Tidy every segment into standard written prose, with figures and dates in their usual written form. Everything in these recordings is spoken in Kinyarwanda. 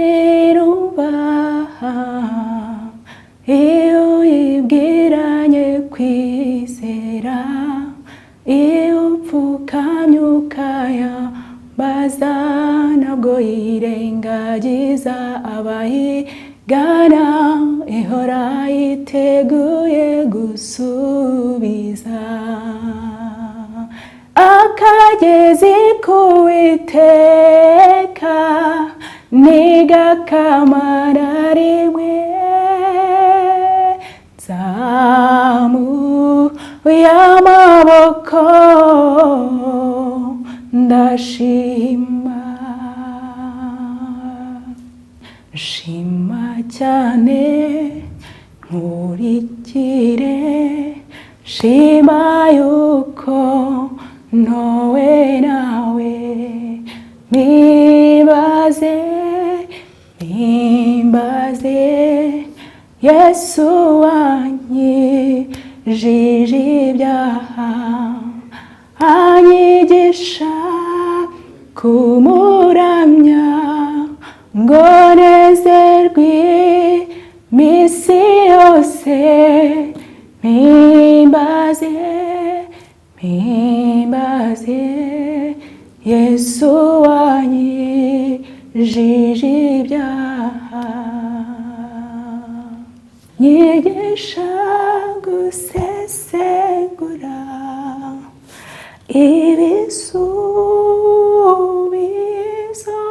irumva iyo ibwiranye kwizera iyo upfukamye ukayambaza ntabwo yirengagiza abayigana ihora yiteguye gusubiza akagezi k'Uwiteka ntigakamara rimwe nzamuye amaboko ndashima cyane nkurikire shima yuko ntowe nawe mimbaze Yesu wanyijije ibyaha anyigisha kumuramya ngo nezerwe iminsi yose mimbaze Yesu wanyijije ibyaha nyigisha gusesengura ibisubizo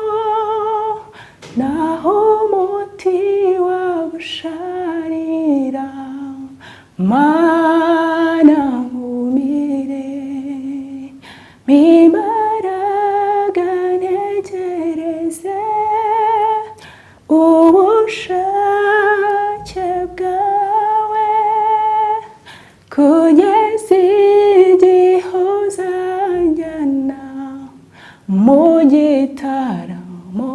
naho umuti wagusharira mana nkumire mimbaraga ntegereze ubushake bwawe kugeza igihe uzanjyana mu gitaramo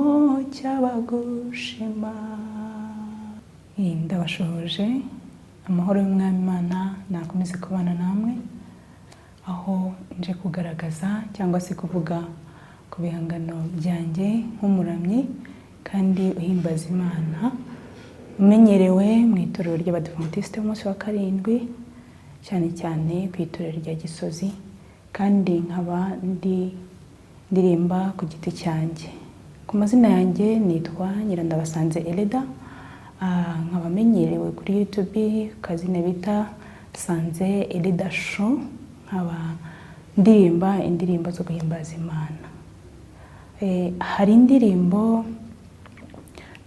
cy'abagushima. Ndabashoje amahoro y'Umwami Imana nakomeze kubana namwe aho nje kugaragaza cyangwa se kuvuga ku bihangano byanjye nk'umuramyi kandi uhimbaza Imana umenyerewe mu itorero ry'Abadiventiste umunsi wa karindwi cyane cyane ku itorero rya Gisozi kandi nkaba ndirimba ku giti cyanjye. Ku mazina yanjye nitwa Nyirandabasanze Eleda, nkaba menyerewe kuri YouTube kazina bita Sanze Eleda Show, nkaba ndirimba indirimbo zo guhimbaza Imana. Hari indirimbo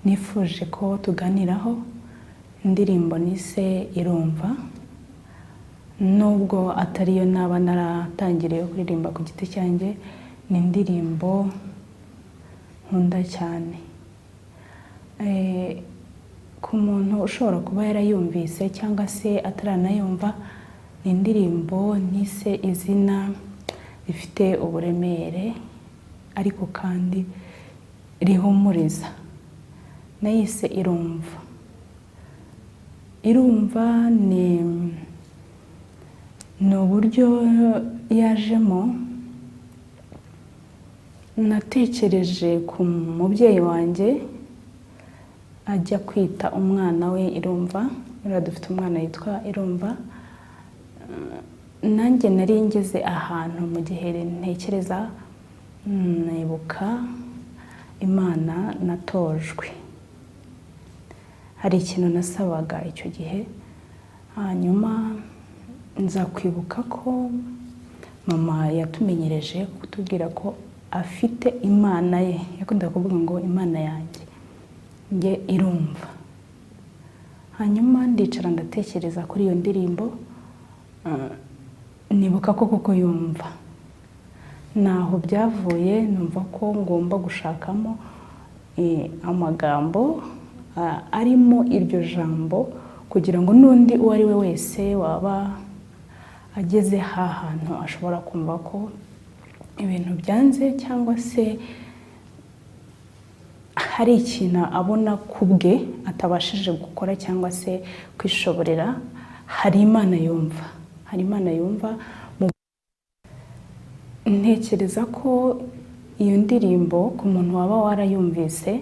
nifuje ko tuganiraho, indirimbo nise Irumva, nubwo atariyo naba naratangiriye kuririmba ku giti cyanjye, ni indirimbo nkunda cyane. Ku muntu ushobora kuba yarayumvise cyangwa se ataranayumva, ni indirimbo nise izina rifite uburemere ariko kandi rihumuriza, nayise Irumva. Irumva ni uburyo yajemo. Natekereje ku mubyeyi wanjye ajya kwita umwana we Irumva. Dufite umwana yitwa Irumva. Nanjye nari ngeze ahantu mu gihe ntekereza, nibuka Imana natojwe. Hari ikintu nasabaga icyo gihe, hanyuma nza kwibuka ko mama yatumenyereje kutubwira ko afite Imana ye. Yakunda kuvuga ngo Imana yanjye nge irumva. Hanyuma ndicara ndatekereza kuri iyo ndirimbo, nibuka ko koko yumva. Naho byavuye numva ko ngomba gushakamo amagambo arimo iryo jambo kugira ngo n'undi uwo ari we wese waba ageze hantu ashobora kumva ko ibintu byanze cyangwa se hari ikintu abona kubwe atabashije gukora cyangwa se kwishoborera, hari Imana yumva. Hari Imana yumva. Ntekereza ko iyo ndirimbo ku muntu waba warayumvise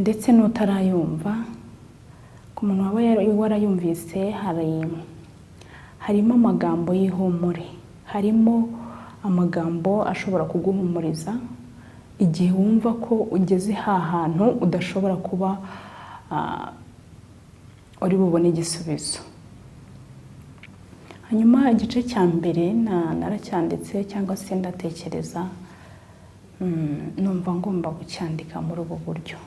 ndetse n'utarayumva, ku muntu waba warayumvise harimo amagambo y'ihumure, harimo amagambo ashobora kuguhumuriza igihe wumva ko ugeze hantu udashobora kuba uri bubone igisubizo. Hanyuma igice cya mbere naracyanditse cyangwa se ndatekereza numva ngomba gucyandika muri ubu buryo.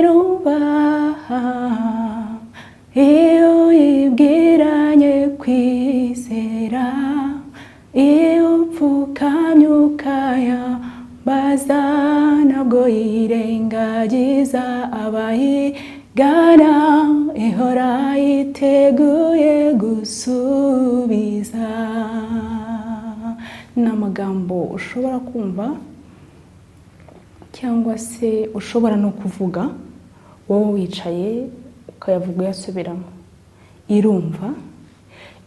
Irubaha iyo ibwiranye kwizera, iyo upfukamye ukayambaza ntabwo yirengagiza abayigana, ihora yiteguye gusubiza. Ni amagambo ushobora kumva cyangwa se ushobora no kuvuga wowe wicaye ukayavuga uyasubiramo. Irumva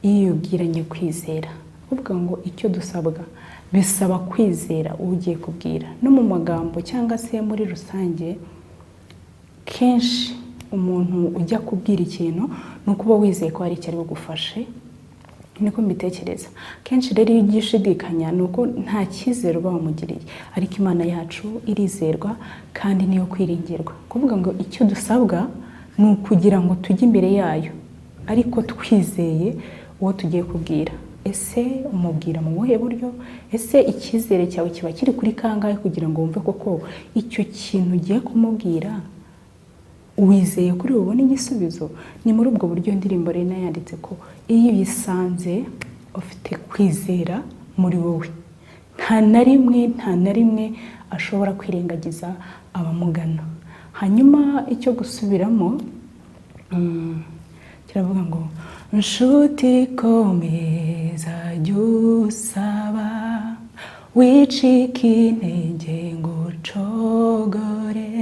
iyo ubwiranye kwizera, uvuga ngo icyo dusabwa bisaba kwizera ugiye kubwira. No mu magambo cyangwa se muri rusange, kenshi umuntu ujya kubwira ikintu ni ukuba wizeye ko hari icyo ari bugufashe, niko mbitekereza. Kenshi rero iyo ugishidikanya ni uko nta cyizere uba wamugiriye, ariko Imana yacu irizerwa kandi niyo kwiringirwa. Kuvuga ngo icyo dusabwa ni ukugira ngo tujye imbere yayo ariko twizeye uwo tugiye kubwira. Ese umubwira mu buhe buryo? Ese icyizere cyawe kiba kiri kuri kangahe kugira ngo wumve koko icyo kintu ugiye kumubwira wizeye kuri bubone igisubizo? Ni muri ubwo buryo indirimbo rero yanditse ko iyo uyisanze ufite kwizera muri wowe, nta na rimwe ashobora kwirengagiza abamugana. Hanyuma icyo gusubiramo kiravuga ngo nshuti komeza jya usaba, wicika intege ngo ucogore,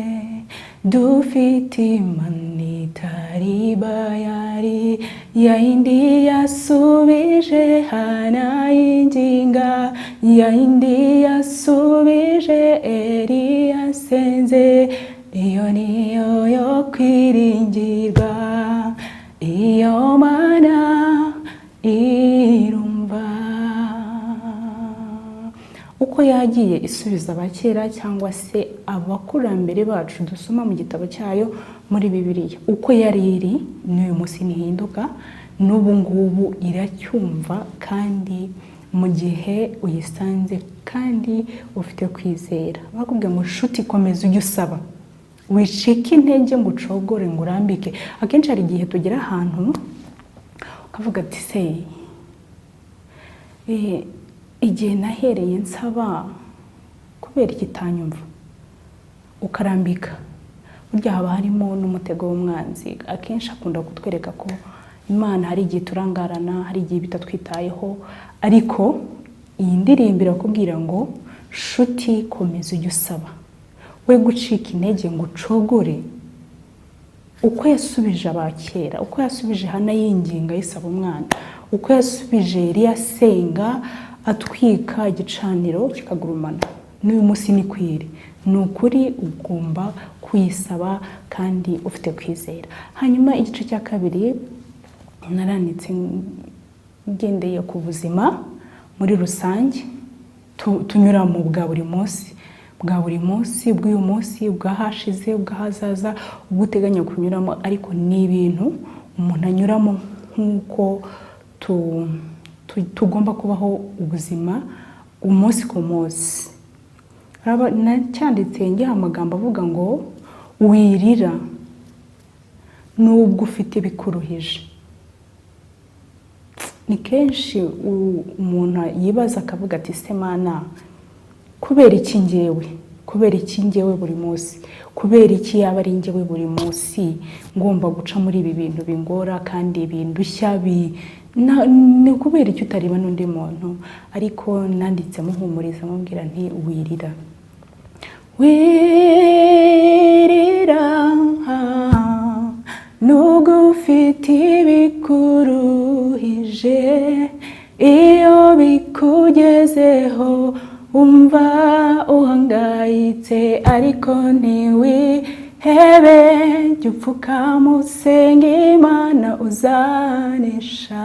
dufite Imana itari bayari, yayindi yasubije Hana yinginga, yayindi yasubije Eliya asenze, iyo niyo yo kwiringirwa, iyo Mana irumva. Uko yagiye isubiza abakera cyangwa se abakurambere bacu dusoma mu gitabo cyayo muri Bibiliya, uko yari iri n'uyu munsi ntihinduka, n'ubu ngubu iracyumva. Kandi mu gihe uyisanze kandi ufite kwizera, bakubwira ngo nshuti komeza ujye usaba, wicike intege ngo ucogore ngo urambike. Akenshi hari igihe tugera ahantu ukavuga ati se igihe nahereye nsaba kubera ikitanyumva, ukarambika. Burya haba harimo n'umutego w'umwanzi. Akenshi akunda kutwereka ko Imana hari igihe turangarana, hari igihe bitatwitayeho, ariko iyi ndirimbo irakubwira ngo nshuti komeza ujye usaba, we gucika intege ngo ucogore. Uko yasubije abakera, uko yasubije Hana yinginga yisaba umwana, uko yasubije Eliya asenga atwika igicaniro kikagurumana, n'uyu munsi ni kwiri. Ni ukuri ugomba kuyisaba kandi ufite kwizera. Hanyuma igice cya kabiri naranditse ngendeye ku buzima muri rusange tunyura mu bwa buri munsi, bw'uyu munsi, bw'ahashize, bw'ahazaza, ubwo uteganya kunyuramo. Ariko ni ibintu umuntu anyuramo nk'uko tugomba kubaho ubuzima umunsi ku munsi. Nacyanditse ngiha amagambo avuga ngo wirira nubwo ufite bikuruhije. Ni kenshi umuntu yibaza akavuga ati se Mana, kubera iki njyewe buri munsi, kubera iki yaba ari njyewe buri munsi ngomba guca muri ibi bintu bingora kandi bindushya, ni kubera iki utareba n'undi muntu? Ariko nanditse muhumuriza mubwira nti wirira, wirira nubwo ufite ibikuruhije, iyo bikugezeho umva uhangayitse ariko ntiwihebe, jya upfukama usenge Imana uzanesha.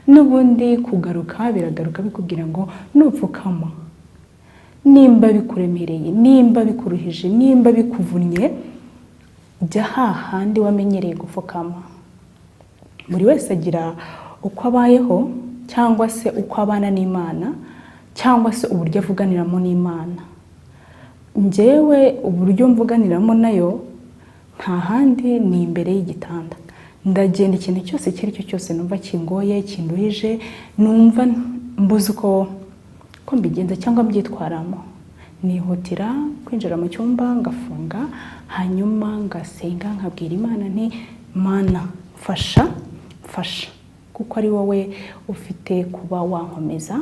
N'ubundi kugaruka biragaruka bikubwira ngo nupfukama, nimba bikuremereye, nimba bikuruhije, nimba bikuvunnye, jya hahandi wamenyereye gupfukama. Buri wese agira uko abayeho cyangwa se uko abana n'Imana cyangwa se uburyo avuganiramo n'Imana. Njyewe uburyo mvuganiramo nayo nta handi ni imbere y'igitanda. Ndagenda ikintu cyose icyo ari cyo cyose numva kingoye, kinduhije, numva mbuze uko mbigenza cyangwa mbyitwaramo, nihutira kwinjira mu cyumba ngafunga, hanyuma ngasenga nkabwira Imana nti Mana mfasha kuko ari wowe ufite kuba wankomeza.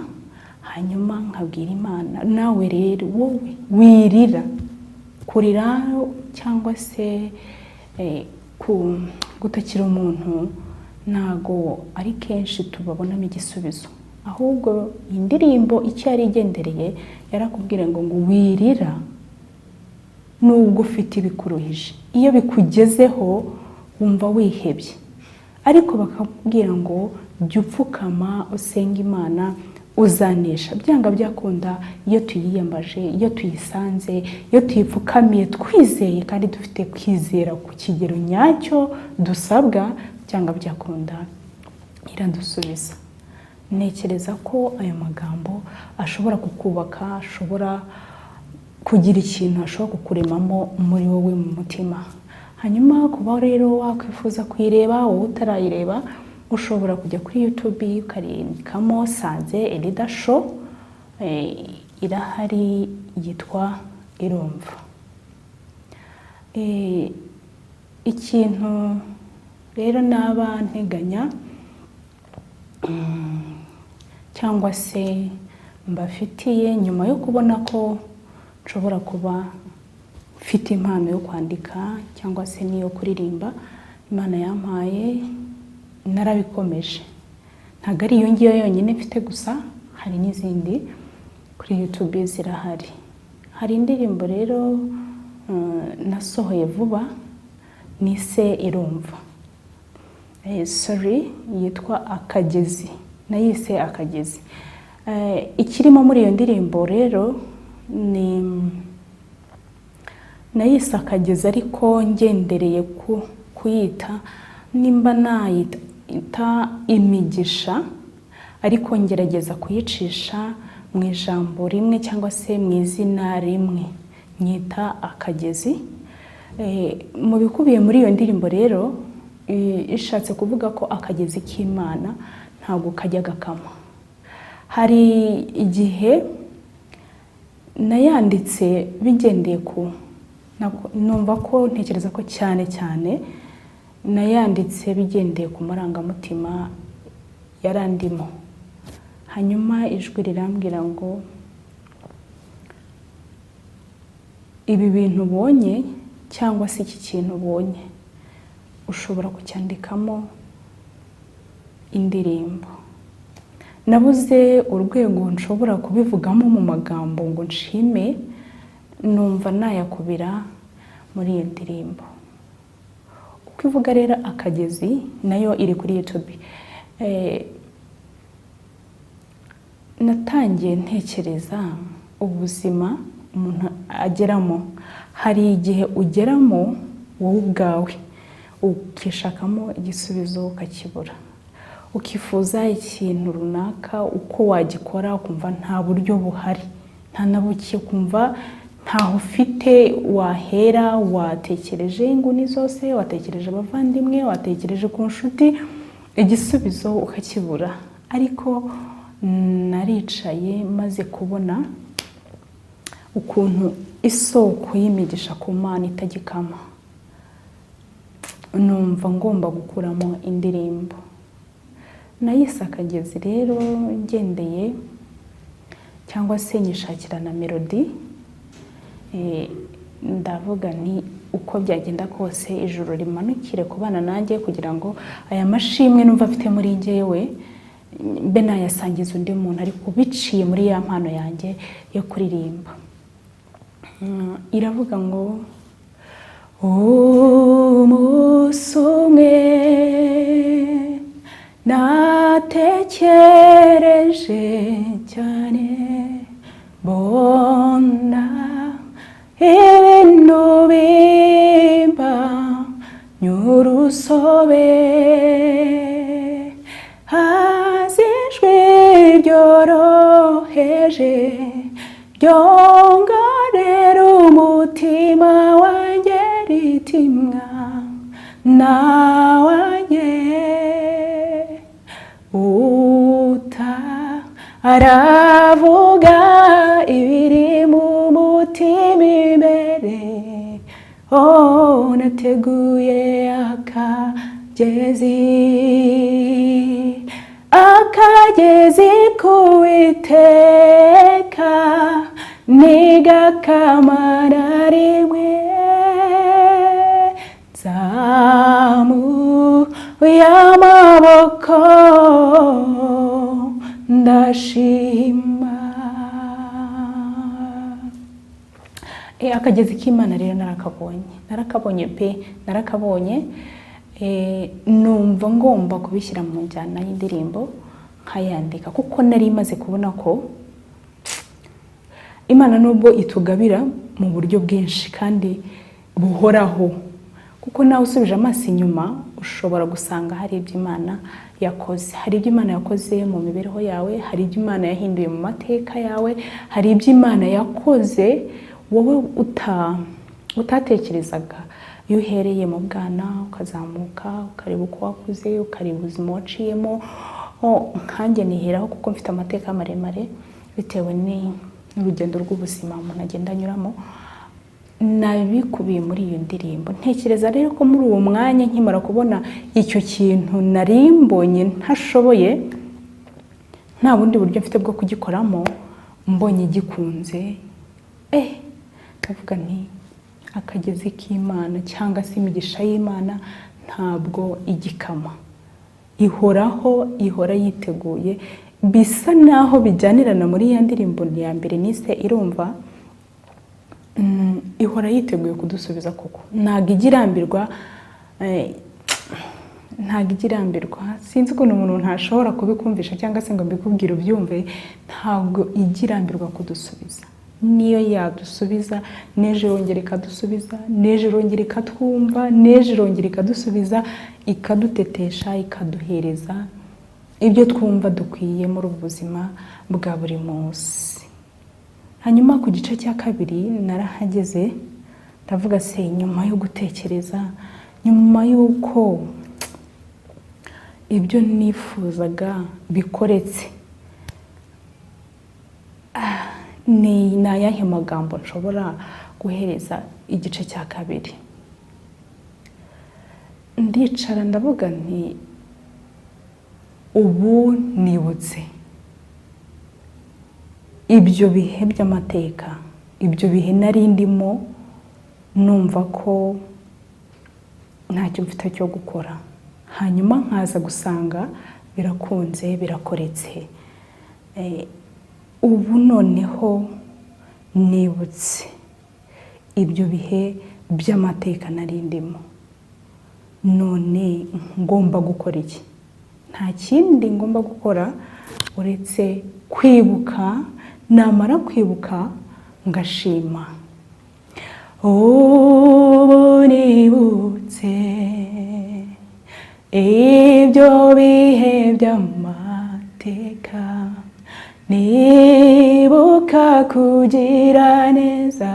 Hanyuma nkabwira Imana nawe rero wowe wirira, kurira cyangwa se gutakira umuntu ntago ari kenshi tubabonamo igisubizo, ahubwo indirimbo icyo yari igendereye yarakubwira ngo wirira nubwo ufite ibikuruhije, iyo bikugezeho wumva wihebye, ariko bakakubwira ngo jya upfukama usenga Imana uzanesha. Byanga byakunda iyo tuyiyambaje, iyo tuyisanze, iyo tuyipfukamiye twizeye kandi dufite kwizera ku kigero nyacyo dusabwa, byanga byakunda iradusubiza. Ntekereza ko aya magambo ashobora kukubaka, ashobora kugira ikintu ashobora kukuremamo muri wowe mu mutima. Hanyuma kuba rero wakwifuza kuyireba, wowe utarayireba, ushobora kujya kuri YouTube ukarindikamo Sanze Elida Show, irahari, yitwa Irumva. Ikintu rero naba nteganya cyangwa se mbafitiye nyuma yo kubona ko nshobora kuba mfite impano yo kwandika cyangwa se niyo kuririmba Imana yampaye, narabikomeje. Ntabwo ari iyo ngiyo yonyine mfite gusa, hari n'izindi kuri YouTube zirahari. Hari indirimbo rero nasohoye vuba nise Irumva, yitwa Akagezi, nayise Akagezi. Ikirimo muri iyo ndirimbo rero ni nayise Akagezi, ariko ngendereye kuyita nimba nayita imigisha, ariko ngerageza kuyicisha mu ijambo rimwe cyangwa se mu izina rimwe, nyita Akagezi. Mu bikubiye muri iyo ndirimbo rero ishatse kuvuga ko akagezi k'Imana ntabwo kajya gakama. Hari igihe nayanditse bigendeye numva ko ntekereza ko cyane nayanditse bigendeye ku marangamutima yarandimo. Hanyuma ijwi rirambwira ngo ibi bintu ubonye cyangwa se iki kintu ubonye ushobora kucyandikamo indirimbo. Nabuze urwego nshobora kubivugamo mu magambo ngo nshime, numva nayakubira muri iyo ndirimbo. Uko ivuga rero Akagezi nayo iri kuri YouTube. Natangiye ntekereza ubuzima umuntu ageramo. Hari igihe ugeramo wowe ubwawe ukishakamo igisubizo ukakibura, ukifuza ikintu runaka uko wagikora ukumva nta buryo buhari, nta na buke, ukumva ntaho ufite wahera. Watekereje inguni zose, watekereje abavandimwe, watekereje ku nshuti, igisubizo ukakibura. Ariko naricaye maze kubona ukuntu isoko y'imigisha ku Mana itagikama, numva ngomba gukuramo indirimbo. Nayise Akagezi rero ngendeye cyangwa se nyishakira na melody. Ndavuga ni uko byagenda kose ijuru rimanukire ku bana nanjye, kugira ngo aya mashimwe numva afite muri njyewe mbe nayasangiza undi muntu ariko biciye muri ya mpano yanjye yo kuririmba. Iravuga ngo umunsi umwe natekereje cyane mbona ibintu bimba nyurusobe, haza ijwi ryoroheje ryongorera umutima wanjye ritimwa nawanjye aravuga ibiri mu mutima imbere. Nateguye akagezi k'Uwiteka nigakamara rimwe, nzamuye amaboko ndashima. Akagezi k'Imana rero narakabonye pe, narakabonye. Numva ngomba kubishyira mu njyana y'indirimbo nkayandika, kuko nari maze kubona ko Imana nubwo itugabira mu buryo bwinshi kandi buhoraho, kuko nawe usubije amaso inyuma ushobora gusanga hari ibyo Imana yakoze. Hari ibyo Imana yakoze mu mibereho yawe, hari ibyo Imana yahinduye mu mateka yawe, hari ibyo Imana yakoze wowe utatekerezaga. Iyo uhereye mu bwana ukazamuka ukareba uko wakuze, ukareba ubuzima waciyemo, nkanjye niheraho kuko mfite amateka maremare bitewe n'urugendo rw'ubuzima umuntu agenda anyuramo, nabikubiye muri iyo ndirimbo. Ntekereza rero ko muri uwo mwanya nkimara kubona icyo kintu nari mbonye ntashoboye, nta bundi buryo mfite bwo kugikoramo, mbonye gikunze, ndavuga nti akagezi k'Imana cyangwa se imigisha y'Imana ntabwo igikama, ihoraho, ihora yiteguye. Bisa naho bijyanirana muri ya ndirimbo ya mbere nise Irumva, ihora yiteguye kudusubiza koko, ntabwo igirambirwa. Sinzi ukuntu umuntu ntashobora kubikumvisha cyangwa se ngo mbikubwire ubyumve, ntabwo igirambirwa kudusubiza. Niyo yadusubiza n'ejo irongera ikadusubiza, n'ejo irongera ikatwumva, n'ejo irongera ikadusubiza, ikadutetesha, ikaduhereza ibyo twumva dukwiye muri ubu buzima bwa buri munsi. Hanyuma ku gice cya kabiri narahageze, ndavuga se nyuma yo gutekereza, nyuma y'uko ibyo nifuzaga bikoretse, ni ayahe magambo nshobora guhereza igice cya kabiri? Ndicara ndavuga nti ubu nibutse ibyo bihe by'amateka, ibyo bihe nari ndimo numva ko ntacyo mfite cyo gukora, hanyuma nkaza gusanga birakunze, birakoretse. Ubu noneho nibutse ibyo bihe by'amateka nari ndimo, none ngomba gukora iki? Nta kindi ngomba gukora uretse kwibuka. Namara kwibuka ngashima. Ubu nibutse ibyo bihe by'amateka, nibuka kugira neza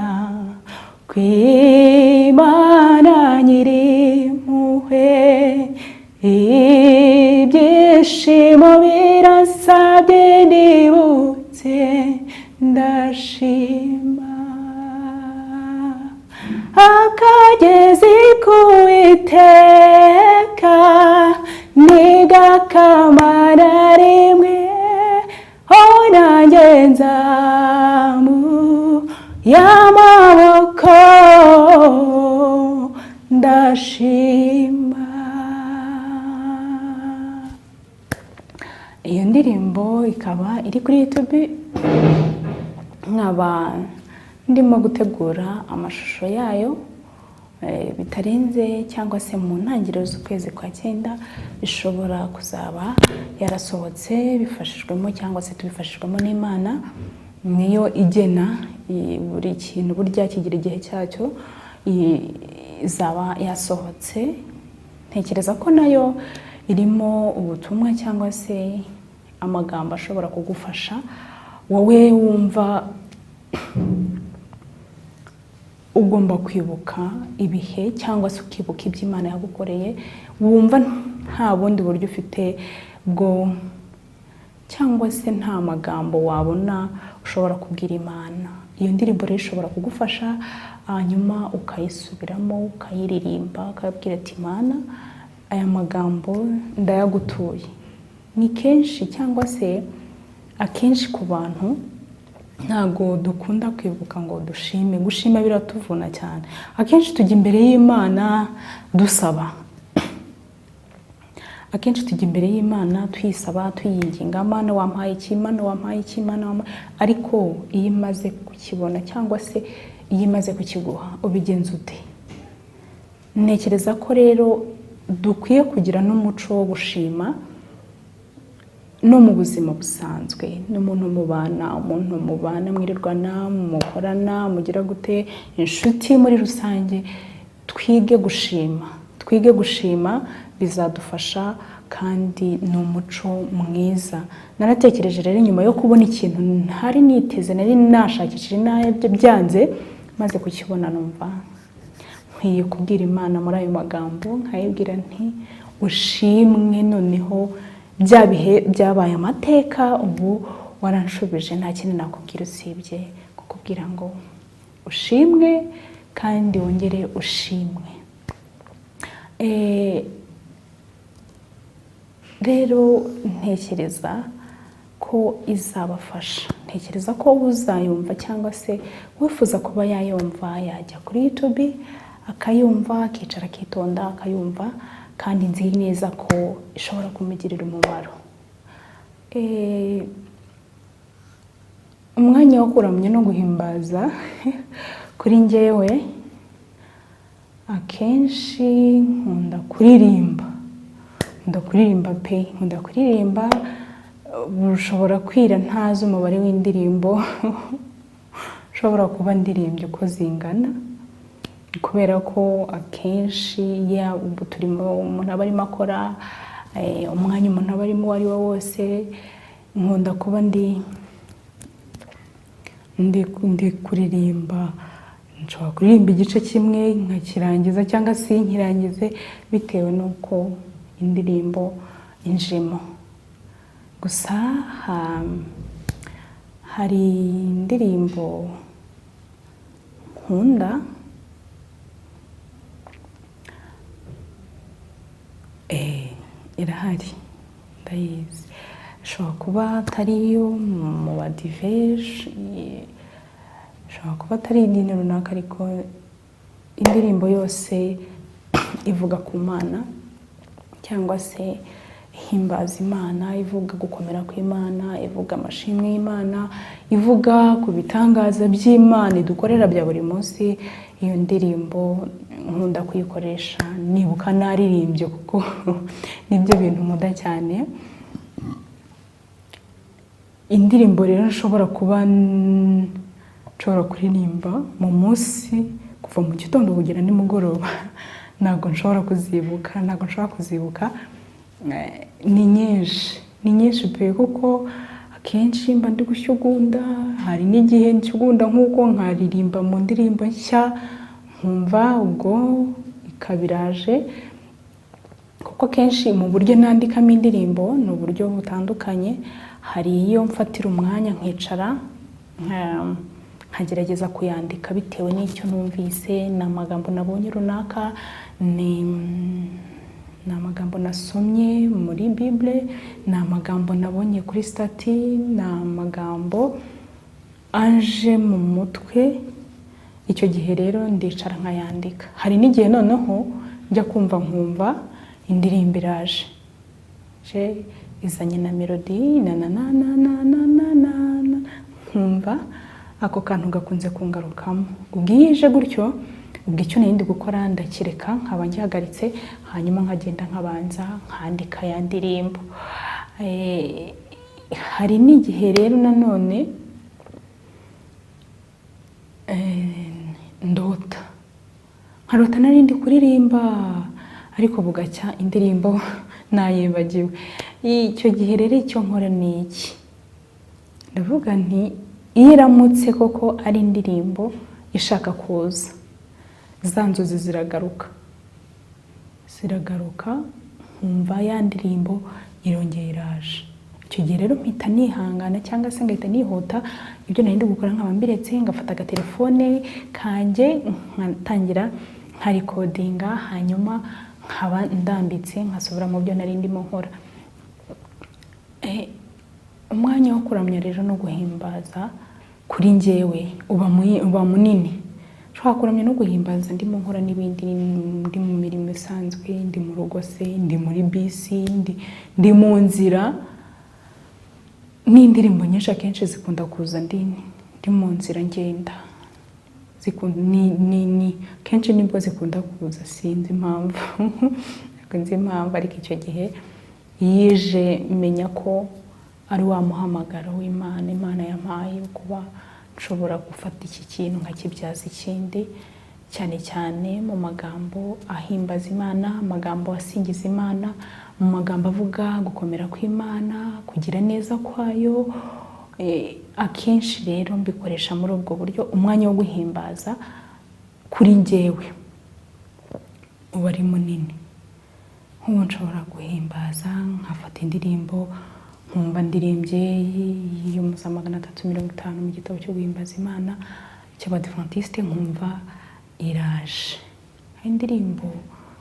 kw'Imana Nyirimpuhwe, ibyishimo birasabye nibutse ndashima. Akagezi k'Uwiteka nigakamara rimwe, nanjye nzamuye amaboko ndashima. Iyo ndirimbo ikaba iri kuri YouTube, nkaba ndimo gutegura amashusho yayo bitarenze cyangwa se mu ntangiriro z'ukwezi kwa 9 bishobora kuzaba yarasohotse bifashijwemo cyangwa se tubifashijwemo n'Imana. Niyo igena buri kintu burya kigira igihe cyacyo, izaba yasohotse. Ntekereza ko nayo irimo ubutumwa cyangwa se amagambo ashobora kugufasha wowe wumva ugomba kwibuka ibihe cyangwa se ukibuka ibyo Imana yagukoreye, wumva nta bundi buryo ufite bwo cyangwa se nta magambo wabona ushobora kubwira Imana. Iyo ndirimbo rero ishobora kugufasha, hanyuma ukayisubiramo, ukayiririmba, ukabwira ati Imana, aya magambo ndayagutuye. Ni kenshi cyangwa se akenshi ku bantu ntago dukunda kwibuka ngo dushime. Gushima biratuvuna cyane. Akenshi tujya imbere y'Imana dusaba, akenshi tujya imbere y'Imana tuyisaba, tuyinginga, Mana wampaye iki, Mana wampaye iki, Mana. Ariko iyo imaze kukibona cyangwa se iyo imaze kukiguha ubigenza ute? Ntekereza ko rero dukwiye kugira n'umuco wo gushima no mu buzima busanzwe, n'umuntu mubana mwirirwana, mukorana, mugira gute, inshuti muri rusange. Twige gushima bizadufasha kandi ni umuco mwiza. Naratekereje rero nyuma yo kubona ikintu ntari niteze, nari nashakishije nabyo byanze, maze kukibona numva nkwiye kubwira Imana muri ayo magambo, nkayibwira nti ushimwe, noneho bya bihe byabaye amateka, ubu waranshubije, nta kintu nakubwira usibye kukubwira ngo ushimwe kandi wongere ushimwe. Rero ntekereza ko izabafasha, ntekereza ko uzayumva cyangwa se wifuza kuba yayumva yajya kuri YouTube akayumva, akicara akitonda akayumva, kandi nzi neza ko ishobora kumugirira umumaro. Umwanya wo kuramya no guhimbaza kuri njyewe akenshi nkunda kuririmba pe, nkunda kuririmba. Ushobora kwira ntazi umubare w'indirimbo ushobora kuba ndirimbye uko zingana, kubera ko akenshi ubu turimo umuntu aba arimo akora, umwanya umuntu aba arimo uwo ari wo wose, nkunda kuba ndi kuririmba. Nshobora kuririmba igice kimwe nkakirangiza cyangwa se nkirangize bitewe n'uko indirimbo injimo. Gusa hari indirimbo nkunda, irahari ndayizi, ishobora kuba atari iyo mu badiveje, ishobora kuba atari idini runaka, ariko indirimbo yose ivuga ku Mana cyangwa se ihimbaza Imana, ivuga gukomera kw'Imana, ivuga amashimwe y'Imana, ivuga ku bitangaza by'Imana idukorera bya buri munsi. Iyo ndirimbo nkunda kuyikoresha nibuka naririmbye, kuko nibyo bintu nkunda cyane. Indirimbo rero nshobora kuririmba mu munsi kuva mu gitondo kugera nimugoroba, ntabwo nshobora kuzibuka. Ni nyinshi pe, kuko akenshi mba ndi gushyugunda. Hari n'igihe nshyugunda nk'uko nkaririmba mu ndirimbo nshya, nkumva ubwo ikabiraje. Kuko kenshi mu buryo nandikamo indirimbo ni uburyo butandukanye. Hari iyo mfatira umwanya nkicara nkagerageza kuyandika bitewe n'icyo numvise, ni amagambo nabonye runaka, ni amagambo nasomye muri Bible, ni amagambo nabonye kuri stati, ni amagambo aje mu mutwe. Icyo gihe rero ndicara nkayandika. Hari n'igihe noneho njya kumva nkumva indirimbo iraje, izanye na melody na nkumva ako kantu gakunze kungarukamo. Ubwo iyo ije gutyo, ubwo icyo nari ndi gukora ndakireka nkaba ngihagaritse, hanyuma nkagenda nkabanza nkandika ya ndirimbo. Hari n'igihe rero nanone nkarota nari ndi kuririmba ariko bugacya indirimbo nayibagiwe. Icyo gihe rero icyo nkora ni iki? Ndavuga nti iyo iramutse koko ari indirimbo ishaka kuza, za nzozi ziragaruka nkumva ya ndirimbo irongera iraje. Icyo gihe rero mpita nihangana cyangwa se ngahita nihuta ibyo nari ndi gukora, nkaba mbiretse ngafata agatelefone kanjye nkatangira nkarikodinga, hanyuma nkaba ndambitse nkasubira mu byo nari ndimo nkora. Umwanya wo kuramya rero no guhimbaza kuri njyewe uba munini. Nshobora kuramya no guhimbaza ndimo nkora n'ibindi, ndi mu mirimo isanzwe, ndi mu rugo se, ndi muri bisi, ndi mu nzira. N'indirimbo nyinshi akenshi zikunda kuza ndi mu nzira ngenda, kenshi nibwo zikunda kuza, sinzi impamvu ariko icyo gihe yije menya ko ari wa muhamagaro w'Imana, Imana yampaye kuba nshobora gufata iki kintu nkakibyaza ikindi, cyane cyane mu magambo ahimbaza Imana, amagambo asingiza Imana, mu magambo avuga gukomera kw'Imana, kugira neza kwayo. Akenshi rero mbikoresha muri ubwo buryo. Umwanya wo guhimbaza kuri njyewe uba ari munini. Nk'ubu nshobora guhimbaza nkafata indirimbo nkumva ndirimbye y'umuza 350 mu gitabo cyo guhimbaza Imana cy'Abadventiste, nkumva iraje. Indirimbo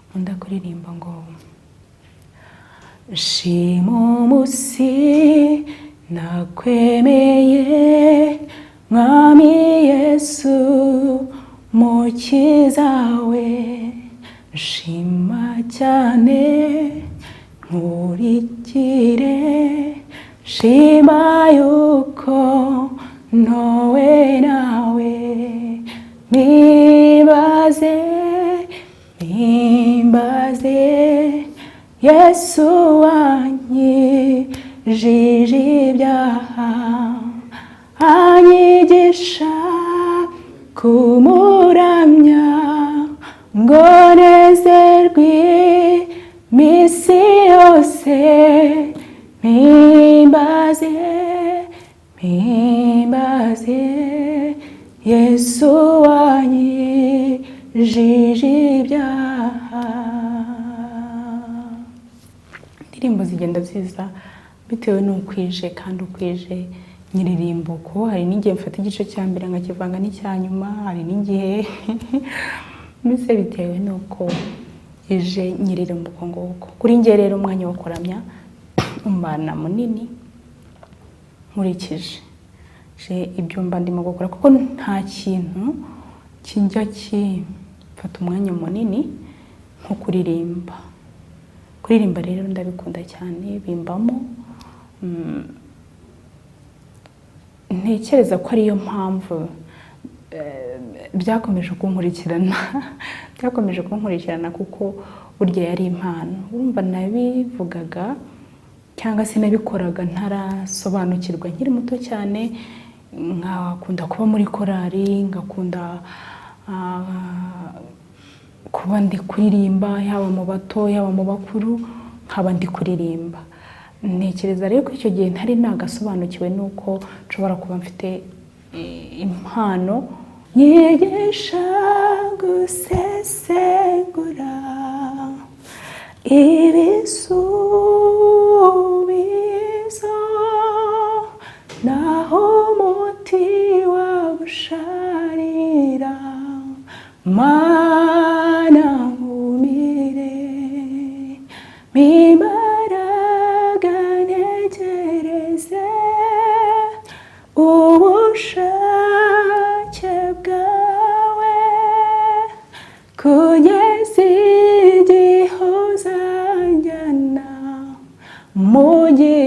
nkunda kuririmba ngo shimo musi nakwemeye Mwami Yesu mukiza we, shima cyane nkurikire, shima yuko ntowe nawe, mimbaze Yesu wanyijije ibyaha, anyigisha kumuramya ngo nezerwe misi yose, mimbaze Yesu wanyijije ibyaha. Indirimbo zigenda ziza bitewe n'ukwije, kandi ukwije nyiririmbo ko hari n'igihe mfata igice cya mbere nkakivanga n'icya nyuma, hari n'igihe mbese bitewe n'uko ije nyiririmbo uko nguko. Kuri njye rero umwanya wo kuramya umbana munini nkurikije ibyo mba ndimo gukora, kuko nta kintu kijya kifata umwanya munini nko kuririmba. Kuririmba rero ndabikunda cyane, bimbamo. Ntekereza ko ariyo mpamvu byakomeje kunkurikirana kuko burya yari impano. Urumva nabivugaga cyangwa se nabikoraga ntarasobanukirwa nkiri muto cyane, nkakunda kuba muri korali, ngakunda kuba ndi kuririmba, yaba mu bato yaba mu bakuru, nkaba ndi kuririmba. Ntekereza rero ko icyo gihe ntari nagasobanukiwe nuko nshobora kuba mfite impano yigisha gusesengura ibisubizo, naho umuti wabusharira, Mana nkumire, m'imbaraga ntegereze ubushake bwawe, kugeza igihe uzanjyana mu gihe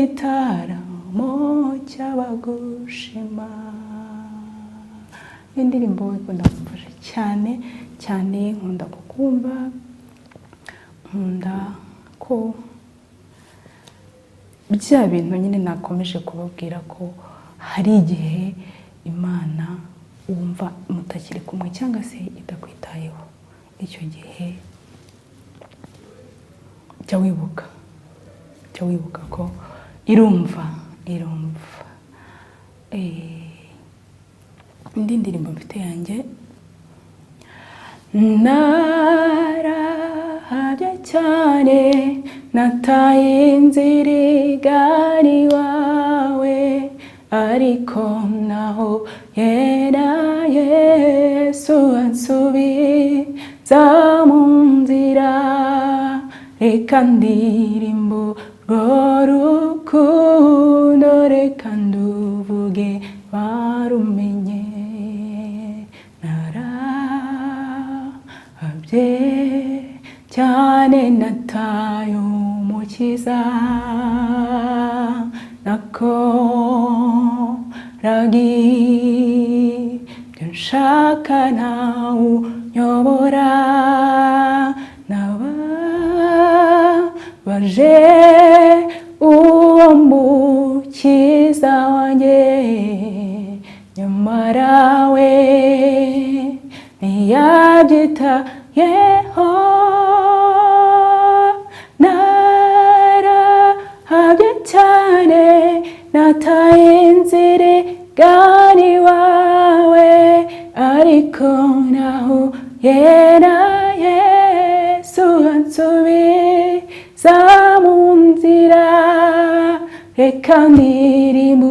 indirimbo ikunda kumfasha cyane cyane, nkunda kukumva, nkunda ko bya bintu nyine nakomeje kubabwira ko hari igihe Imana wumva mutakiri kumwe cyangwa se itakwitayeho. Icyo gihe jya wibuka ko irumva. Indi ndirimbo mfite yanjye, narahabye cyane nataye inzira igana iwawe, ariko naho yera Yesu ansubiza mu nzira, reka ndirimbo urwo rukundo, reka nduvuge barumenye. Narahabye cyane nataye umukiza, nakoraga ibyo nshaka ntawe unyobora, nababaje uwo mukiza wanjye, nyamara we ntiyabyitayeho. Narahabye cyane nataye inzira igana iwawe, ariko naho yera Yesu ansubiza mu nzira, reka ndirimbe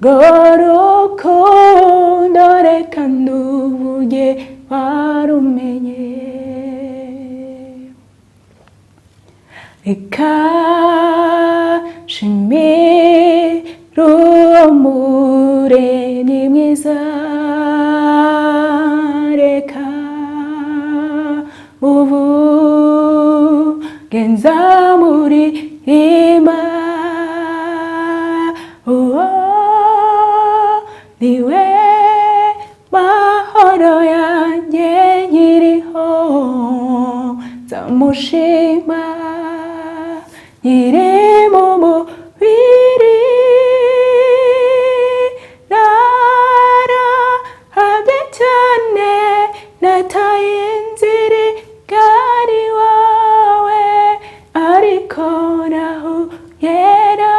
urwo rukundo, reka nduvuge barumenye. Reka nshimire uwo Muremyi mwiza, reka uvuge nzamuririmba, uwo niwe mahoro yanjye nkiriho, nzamushima nkiri mu mubiri. Narahabye cyane nataye inzira igana iwawe, ariko naho yera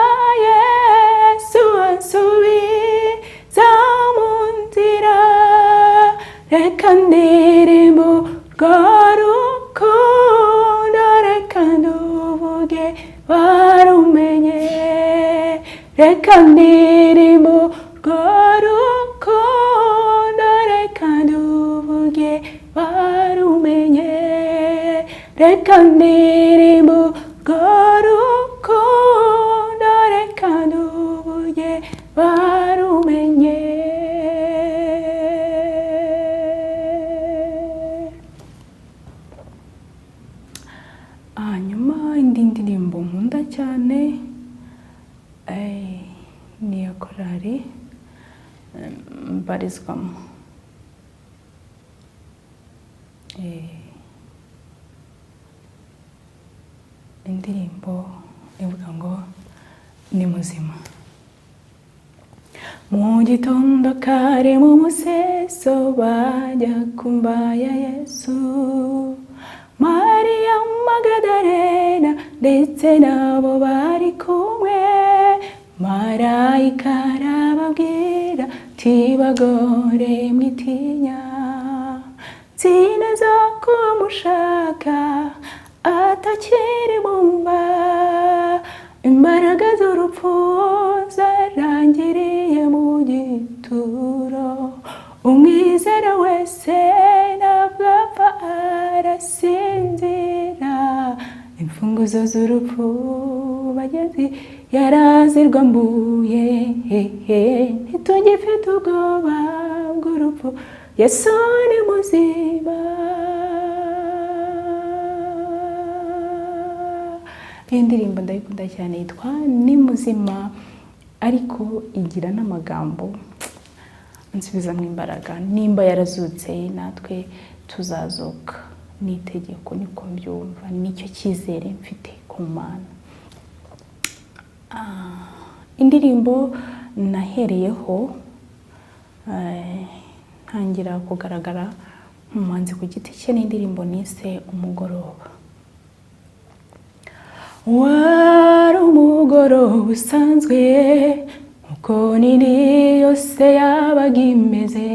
Yesu ansubiza mu nzira, reka ndirimbe urwo rukundo, reka nduvuge barumenye. Reka ndirimbe urwo rukundo, reka nduvuge barumenye. Reka ndirimbe urwo rukundo, reka nduvuge barumenye. Hanyuma indi ndirimbo nkunda cyane niyo korari mbarizwamo. Indirimbo ivuga ngo ni muzima. Mu gitondo kare mu museso bajya kumbaya Yesu, Mariya Magadalena ndetse nabo bari kumwe, marayika arababwira ati bagore mwitinya, nzi neza ko mushaka atakiri mu mva, imbaraga z'urupfu zarangiriye mu gituro, umwizera wese ntabwo apfa arasinzira, imfunguzo z'urupfu bagezi yarazirwambuye, ntitugifite ubwoba bw'urupfu, Yesu ni muzima. Iyi ndirimbo ndayikunda cyane, yitwa ni muzima, ariko igira n'amagambo ansubizamo imbaraga. Nimba yarazutse natwe tuzazuka, n'itegeko niko mbyumva, nicyo cyizere mfite ku Mana. Indirimbo nahereyeho ntangira kugaragara nk'umuhanzi ku giti cye n'indirimbo nise Umugoroba. Wari umugoroba usanzwe uko n'indi yose yabaga imeze,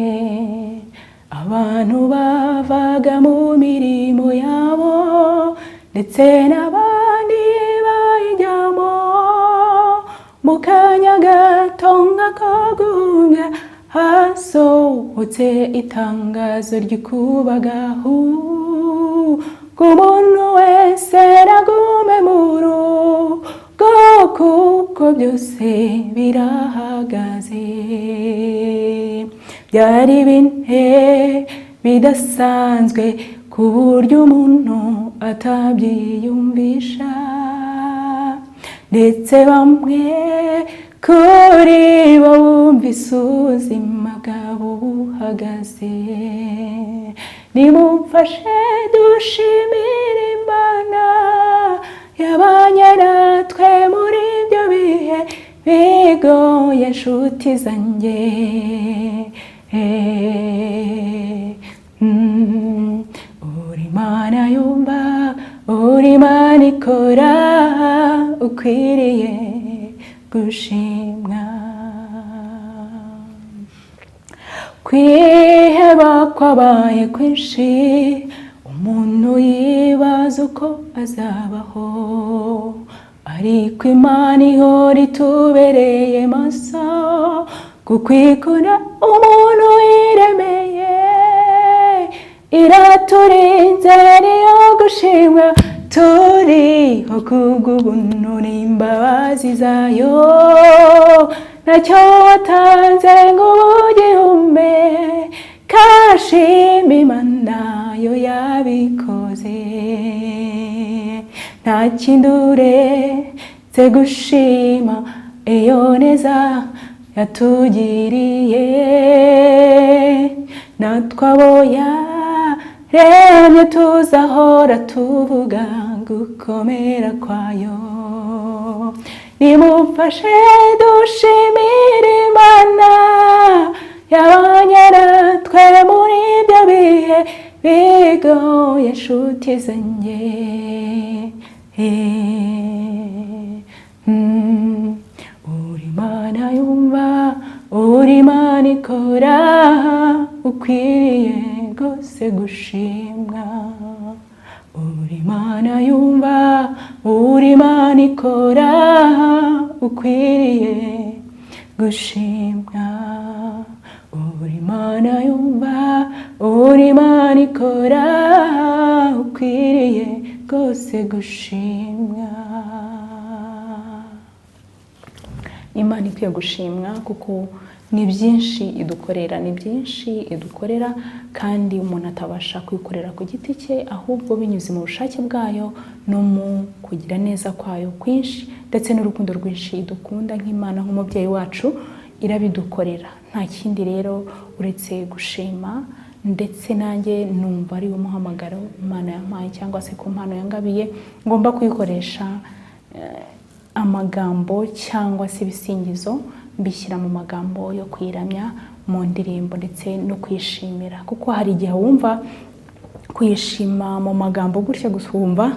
abantu bavaga mu mirimo yabo ndetse n'abandi bayijyamo. Mu kanya gato nk'ako guhumbya hasohotse itangazo ry'ikubagahu ko umuntu wese nagume mu rugo kuko byose birahagaze. Byari binte bidasanzwe ku buryo umuntu atabyiyumvisha, ndetse bamwe kuri bo bumvise ubuzima bwabo buhagaze. Nimumfashe dushimire Imana yabanye natwe muri ibyo bihe bigoye, nshuti zanjye. Uri Imana yumva, uri Imana ikora, ukwiriye gushimwa. Kwiheba kwabaye kwinshi, umuntu yibaza uko azabaho, ariko Imana ihora itubereye maso, kuko ikunda umuntu yiremeye. Iraturinze niyo gushimwa, turiho kubw'ubuntu n'imbabazi zayo. Ntacyo watanze ngo ugihume, kashima Imana yo yabikoze. Nta kindi uretse gushima iyo neza yatugiriye, natwe abo yaremye tuzahora tuvuga gukomera kwayo. Nimumfashe dushimire Imana yabanye natwe muri ibyo bihe bigoye, nshuti zanjye. Uri Imana yumva, uri Imana ikora, ukwiriye rwose gushimwa. Uri Imana yumva, uri Imana ikora, ukwiriye gushimwa. Uri Imana yumva, uri Imana ikora, ukwiriye rwose gushimwa. Imana ikwiye gushimwa kuko ni byinshi idukorera, ni byinshi idukorera, kandi umuntu atabasha kwikorera ku giti cye, ahubwo binyuze mu bushake bwayo no mu kugira neza kwayo kwinshi, ndetse n'urukundo rwinshi idukunda nk'Imana nk'umubyeyi wacu irabidukorera. Nta kindi rero uretse gushima, ndetse nanjye numva ari umuhamagaro Imana yampaye cyangwa se ku mpano yangabiye, ngomba kuyikoresha amagambo cyangwa se ibisingizo mbishyira mu magambo yo kwiramya mu ndirimbo ndetse no kwishimira. Kuko hari igihe wumva kwishima mu magambo gutya gusumba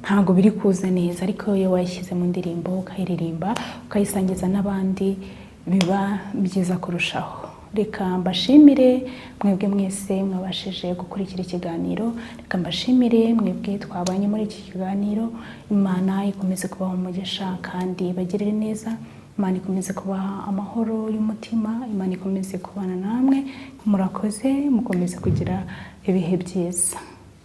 ntago biri kuza neza, ariko iyo wayishyize mu ndirimbo ukayiririmba ukayisangiza n'abandi biba byiza kurushaho. Reka mbashimire mwebwe mwese mwabashije gukurikira ikiganiro, reka mbashimire mwebwe twabanye muri iki kiganiro. Imana ikomeze kubaha umugisha kandi bagirire neza, Imana ikomeze kubaha amahoro y'umutima, Imana ikomeze kubana namwe. Murakoze, mukomeze kugira ibihe byiza.